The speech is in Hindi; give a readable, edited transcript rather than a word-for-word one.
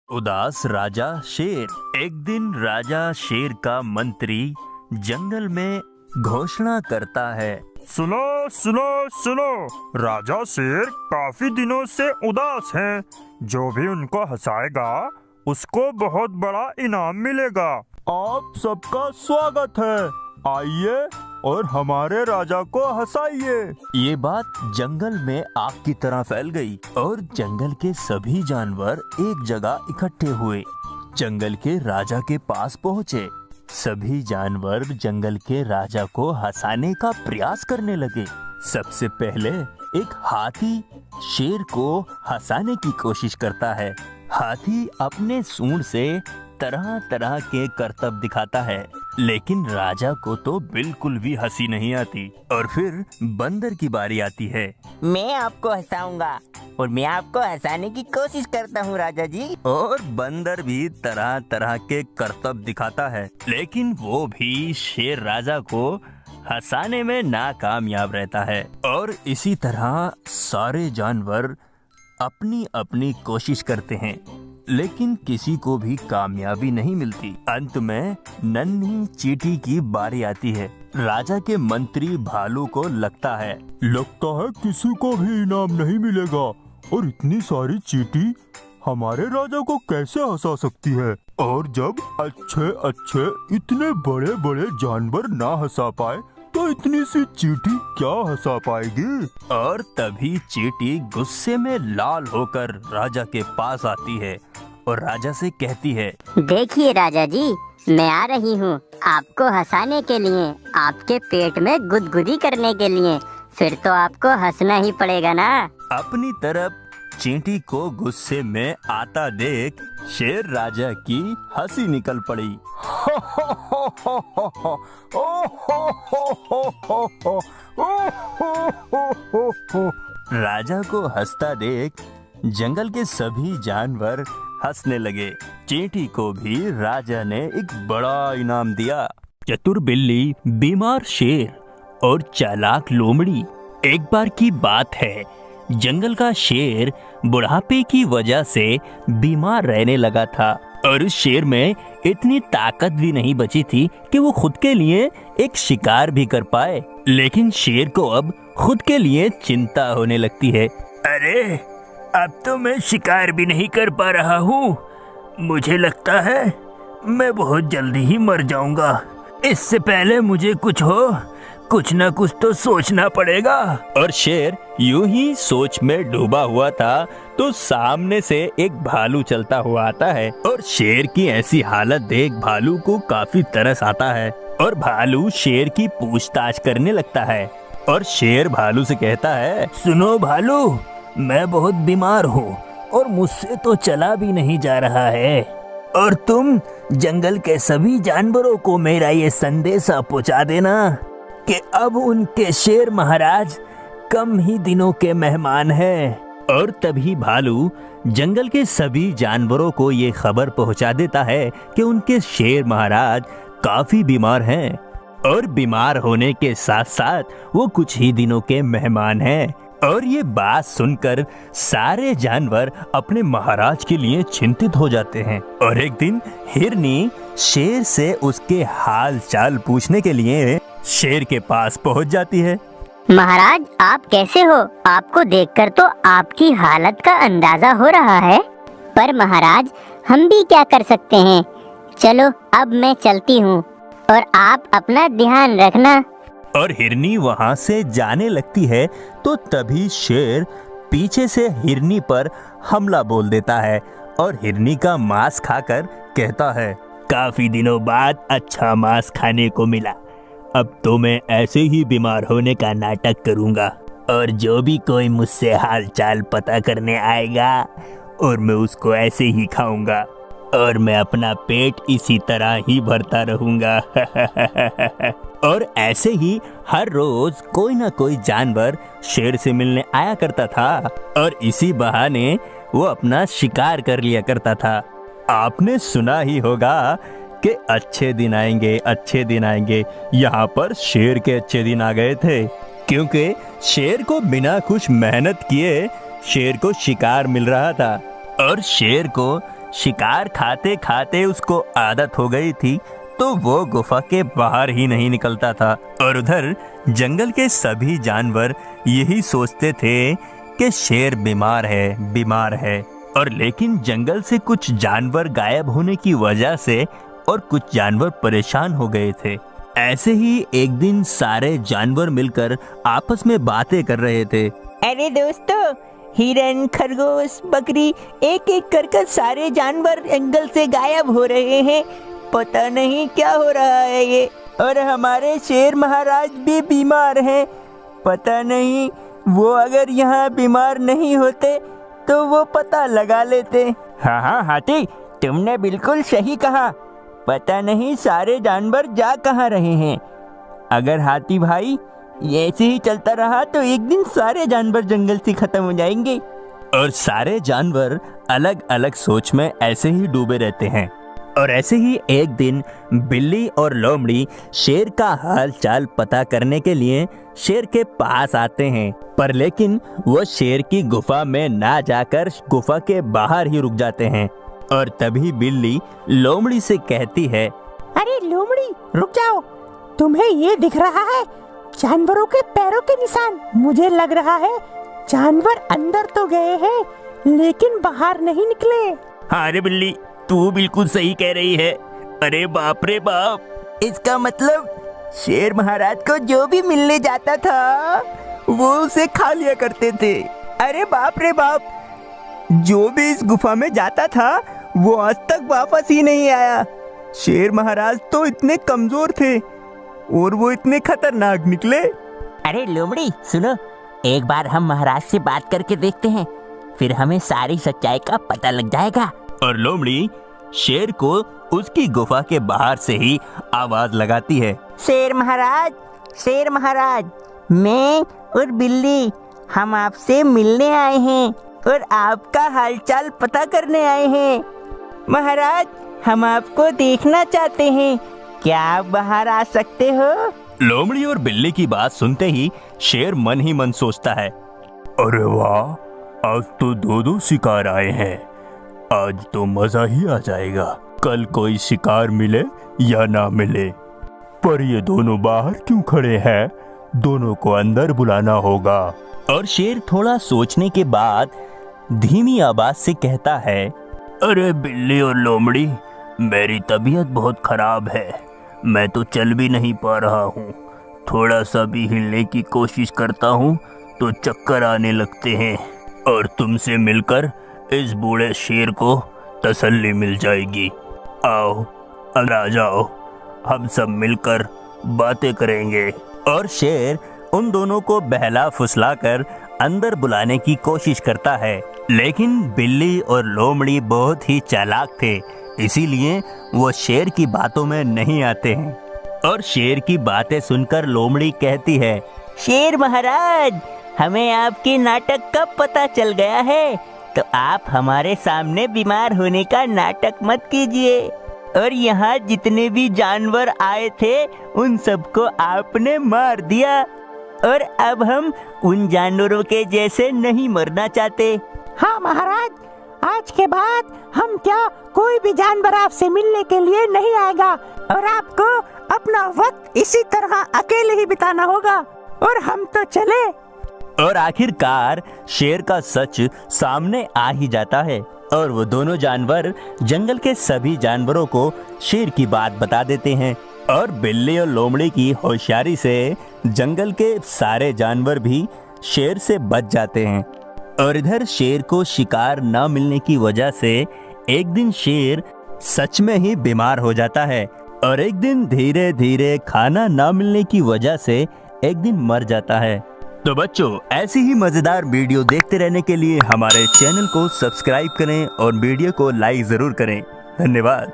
उदास राजा शेर। एक दिन राजा शेर का मंत्री जंगल में घोषणा करता है। सुनो सुनो सुनो, राजा शेर काफी दिनों से उदास हैं। जो भी उनको हंसाएगा उसको बहुत बड़ा इनाम मिलेगा। आप सबका स्वागत है, आइए और हमारे राजा को हंसाइए। ये बात जंगल में आग की तरह फैल गई और जंगल के सभी जानवर एक जगह इकट्ठे हुए। जंगल के राजा के पास पहुँचे। सभी जानवर जंगल के राजा को हंसाने का प्रयास करने लगे। सबसे पहले एक हाथी शेर को हंसाने की कोशिश करता है। हाथी अपने सूंड से तरह तरह के करतब दिखाता है, लेकिन राजा को तो बिल्कुल भी हंसी नहीं आती। और फिर बंदर की बारी आती है। मैं आपको हंसाऊंगा और मैं आपको हंसाने की कोशिश करता हूँ राजा जी। और बंदर भी तरह तरह के करतब दिखाता है, लेकिन वो भी शेर राजा को हंसाने में नाकामयाब रहता है। और इसी तरह सारे जानवर अपनी अपनी कोशिश करते हैं, लेकिन किसी को भी कामयाबी नहीं मिलती। अंत में नन्ही चींटी की बारी आती है। राजा के मंत्री भालू को लगता है किसी को भी इनाम नहीं मिलेगा और इतनी सारी चींटी हमारे राजा को कैसे हंसा सकती है। और जब अच्छे अच्छे इतने बड़े बड़े जानवर ना हंसा पाए तो इतनी सी चींटी क्या हंसा पाएगी। और तभी चींटी गुस्से में लाल होकर राजा के पास आती है और राजा से कहती है, देखिए राजा जी, मैं आ रही हूँ आपको हंसाने के लिए, आपके पेट में गुदगुदी करने के लिए। फिर तो आपको हंसना ही पड़ेगा ना। अपनी तरफ चींटी को गुस्से में आता देख शेर राजा की हंसी निकल पड़ी। राजा को हंसता देख जंगल के सभी जानवर हंसने लगे। चींटी को भी राजा ने एक बड़ा इनाम दिया। चतुर बिल्ली, बीमार शेर और चालाक लोमड़ी। एक बार की बात है, जंगल का शेर बुढ़ापे की वजह से बीमार रहने लगा था और उस शेर में इतनी ताकत भी नहीं बची थी कि वो खुद के लिए एक शिकार भी कर पाए। लेकिन शेर को अब खुद के लिए चिंता होने लगती है। अरे, अब तो मैं शिकार भी नहीं कर पा रहा हूँ। मुझे लगता है मैं बहुत जल्दी ही मर जाऊंगा। इससे पहले मुझे कुछ न कुछ तो सोचना पड़ेगा। और शेर यूं ही सोच में डूबा हुआ था तो सामने से एक भालू चलता हुआ आता है और शेर की ऐसी हालत देख भालू को काफी तरस आता है और भालू शेर की पूछताछ करने लगता है। और शेर भालू से कहता है, सुनो भालू, मैं बहुत बीमार हूँ और मुझसे तो चला भी नहीं जा रहा है। और तुम जंगल के सभी जानवरों को मेरा ये संदेशा पहुँचा देना कि अब उनके शेर महाराज कम ही दिनों के मेहमान हैं। और तभी भालू जंगल के सभी जानवरों को ये खबर पहुंचा देता है कि उनके शेर महाराज काफी बीमार हैं और बीमार होने के साथ साथ वो कुछ ही दिनों के मेहमान हैं। और ये बात सुनकर सारे जानवर अपने महाराज के लिए चिंतित हो जाते हैं। और एक दिन हिरनी शेर से उसके हाल चाल पूछने के लिए शेर के पास पहुंच जाती है। महाराज, आप कैसे हो? आपको देखकर तो आपकी हालत का अंदाजा हो रहा है। पर महाराज, हम भी क्या कर सकते हैं। चलो अब मैं चलती हूँ और आप अपना ध्यान रखना। और हिरनी वहाँ से जाने लगती है तो तभी शेर पीछे से हिरनी पर हमला बोल देता है और हिरनी का मांस खाकर कहता है, काफी दिनों बाद अच्छा मांस खाने को मिला। अब तो मैं ऐसे ही बीमार होने का नाटक करूंगा और जो भी कोई मुझसे हाल चाल पता करने आएगा और मैं उसको ऐसे ही खाऊंगा और मैं अपना पेट इसी तरह ही भरता रहूंगा। और ऐसे ही हर रोज कोई ना कोई जानवर शेर से मिलने आया करता था और इसी बहाने वो अपना शिकार कर लिया करता था। आपने सुना ही होगा कि अच्छे दिन आएंगे। यहाँ पर शेर के अच्छे दिन आ गए थे, क्योंकि शेर को बिना कुछ मेहनत किए शेर को शिकार मिल रहा था और शेर को शिकार खाते खाते उसको आदत हो गई थी, तो वो गुफा के बाहर ही नहीं निकलता था। और उधर जंगल के सभी जानवर यही सोचते थे कि शेर बीमार है। और लेकिन जंगल से कुछ जानवर गायब होने की वजह से और कुछ जानवर परेशान हो गए थे। ऐसे ही एक दिन सारे जानवर मिलकर आपस में बातें कर रहे थे। अरे दोस्तों, हिरन, खरगोश, बकरी, एक एक कर सारे जानवर जंगल से गायब हो रहे हैं। पता नहीं क्या हो रहा है ये। और हमारे शेर महाराज भी बीमार हैं। पता नहीं, वो अगर यहाँ बीमार नहीं होते तो वो पता लगा लेते। हाँ हाथी, तुमने बिल्कुल सही कहा। पता नहीं सारे जानवर जा कहाँ रहे हैं। अगर हाथी भाई ऐसे ही चलता रहा तो एक दिन सारे जानवर जंगल से खत्म हो जाएंगे। और सारे जानवर अलग अलग सोच में ऐसे ही डूबे रहते हैं। और ऐसे ही एक दिन बिल्ली और लोमड़ी शेर का हाल चाल पता करने के लिए शेर के पास आते हैं। पर लेकिन वो शेर की गुफा में ना जाकर गुफा के बाहर ही रुक जाते हैं। और तभी बिल्ली लोमड़ी से कहती है, अरे लोमड़ी, रुक जाओ। तुम्हें ये दिख रहा है जानवरों के पैरों के निशान? मुझे लग रहा है जानवर अंदर तो गए हैं लेकिन बाहर नहीं निकले। हाँ रे बिल्ली, तू बिल्कुल सही कह रही है। अरे बाप रे बाप, इसका मतलब शेर महाराज को जो भी मिलने जाता था वो उसे खा लिया करते थे। अरे बाप रे बाप, जो भी इस गुफा में जाता था वो आज तक वापस ही नहीं आया। शेर महाराज तो इतने कमजोर थे और वो इतने खतरनाक निकले। अरे लोमड़ी सुनो, एक बार हम महाराज से बात करके देखते हैं, फिर हमें सारी सच्चाई का पता लग जाएगा। और लोमड़ी शेर को उसकी गुफा के बाहर से ही आवाज लगाती है। शेर महाराज, मैं और बिल्ली हम आपसे मिलने आए हैं और आपका हालचाल पता करने आए हैं। महाराज, हम आपको देखना चाहते हैं, क्या आप बाहर आ सकते हो? लोमड़ी और बिल्ली की बात सुनते ही शेर मन ही मन सोचता है, अरे वाह, आज तो दो शिकार आए हैं। आज तो मजा ही आ जाएगा। कल कोई शिकार मिले या ना मिले, पर ये दोनों बाहर क्यों खड़े हैं? दोनों को अंदर बुलाना होगा। और शेर थोड़ा सोचने के बाद धीमी आवाज से कहता है, अरे बिल्ली और लोमड़ी, मेरी तबीयत बहुत खराब है। मैं तो चल भी नहीं पा रहा हूँ। थोड़ा सा भी हिलने की कोशिश करता हूँ तो चक्कर आने लगते हैं। और तुमसे मिलकर इस बूढ़े शेर को तसल्ली मिल जाएगी। आओ, अंदर आ जाओ, हम सब मिलकर बातें करेंगे। और शेर उन दोनों को बहला फुसलाकर अंदर बुलाने की कोशिश करता है। लेकिन बिल्ली और लोमड़ी बहुत ही चालाक थे, इसीलिए वो शेर की बातों में नहीं आते हैं। और शेर की बातें सुनकर लोमड़ी कहती है, शेर महाराज, हमें आपके नाटक का पता चल गया है, तो आप हमारे सामने बीमार होने का नाटक मत कीजिए। और यहाँ जितने भी जानवर आए थे उन सबको आपने मार दिया और अब हम उन जानवरों के जैसे नहीं मरना चाहते। हाँ महाराज, आज के बाद हम क्या कोई भी जानवर आपसे मिलने के लिए नहीं आएगा और आपको अपना वक्त इसी तरह अकेले ही बिताना होगा। और हम तो चले। और आखिरकार शेर का सच सामने आ ही जाता है और वो दोनों जानवर जंगल के सभी जानवरों को शेर की बात बता देते हैं। और बिल्ली और लोमड़ी की होशियारी से जंगल के सारे जानवर भी शेर से बच जाते हैं। और इधर शेर को शिकार न मिलने की वजह से एक दिन शेर सच में ही बीमार हो जाता है और एक दिन धीरे धीरे खाना न मिलने की वजह से एक दिन मर जाता है। तो बच्चों, ऐसी ही मजेदार वीडियो देखते रहने के लिए हमारे चैनल को सब्सक्राइब करें और वीडियो को लाइक जरूर करें। धन्यवाद।